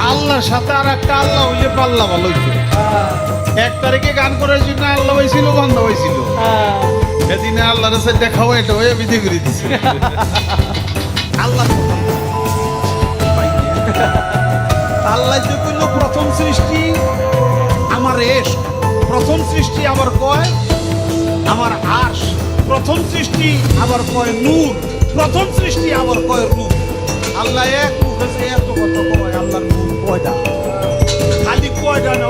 আল্লাহর সাথে আর একটা আল্লাহ হইলে পাল্লা ভালো হইতো। 1 তারিখে গান করার জন্য আল্লাহ হয়েছিল, বন্ধ হয়েছিল। সেদিনে আল্লাহর সাথে দেখাও, এটা হয়ে বিধি করে দিছে। আল্লাহ আল্লাহ যে কইল প্রথম সৃষ্টি আমার এশ, প্রথম সৃষ্টি আবার কয় আমার আশ, প্রথম সৃষ্টি আবার কয় নূর, প্রথম সৃষ্টি আবার কয় রূপ। আল্লাহ এক মুখে যে এত কথা কয়, আল্লাহর নূর কয়টা, খালি কয়টা না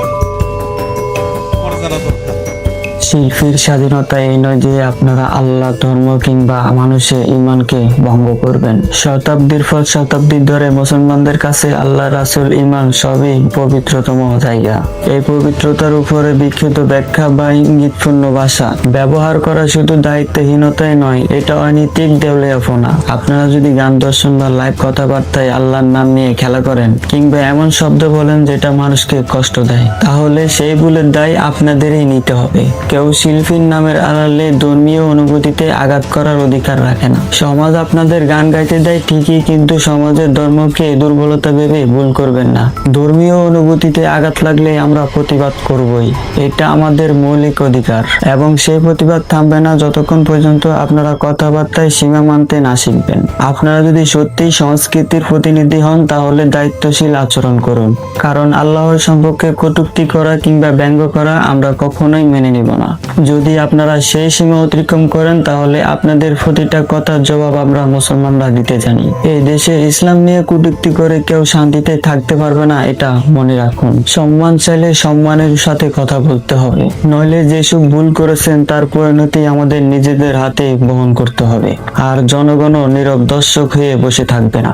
শিল্পীর স্বাধীনতা এই নয় যে আপনারা আল্লাহ, ধর্ম কিংবা মানুষের ইমানকে ভঙ্গ করবেন। শতাব্দীর পর শতাব্দী ধরে মুসলমানদের কাছে আল্লাহ, রাসূল, ইমান সবই পবিত্রতম জায়গা। এই পবিত্রতার উপরে বিক্ষিপ্ত ব্যাখ্যা বা ইঙ্গিতপূর্ণ ভাষা ব্যবহার করা শুধু দায়িত্বহীনতাই নয়, এটা অনৈতিক দেউলিয়াপনা। আপনারা যদি গান, দর্শন বা লাইভ কথাবার্তায় আল্লাহর নাম নিয়ে খেলা করেন কিংবা এমন শব্দ বলেন যেটা মানুষকে কষ্ট দেয়, তাহলে সেই ভুলের দায় আপনাদেরই নিতে হবে। কেউ শিল্পীর নামের আড়ালে ধর্মীয় অনুভূতিতে আঘাত করার অধিকার রাখে না। সমাজ আপনাদের গান গাইতে দেয় ঠিকই, কিন্তু সমাজের ধর্মকে দুর্বলতা ভেবে ভুল করবেন না। ধর্মীয় অনুভূতিতে আঘাত লাগলে আমরা প্রতিবাদ করবই, এটা আমাদের মৌলিক অধিকার। এবং সেই প্রতিবাদ থামবে না যতক্ষণ পর্যন্ত আপনারা কথাবার্তায় সীমা মানতে না শিখবেন। আপনারা যদি সত্যিই সংস্কৃতির প্রতিনিধি হন, তাহলে দায়িত্বশীল আচরণ করুন, কারণ আল্লাহর সম্পর্কে কটূক্তি করা কিংবা ব্যঙ্গ করা আমরা কখনোই মেনে নিব না। যদি আপনারা সেই সীমা অতিক্রম করেন, তাহলে আপনাদের প্রতিটা কথার জবাব আমরা মুসলমানরা দিতে জানি। এই দেশে ইসলাম নিয়ে কটূক্তি করে কেউ শান্তিতে থাকতে পারবে না, এটা মনে রাখুন। সম্মান চাইলে সম্মানের সাথে কথা বলতে হবে, নইলে যেসব ভুল করেছেন তার পরিণতি আমাদের নিজেদের হাতে বহন করতে হবে। আর জনগণও নীরব দর্শক হয়ে বসে থাকবে না।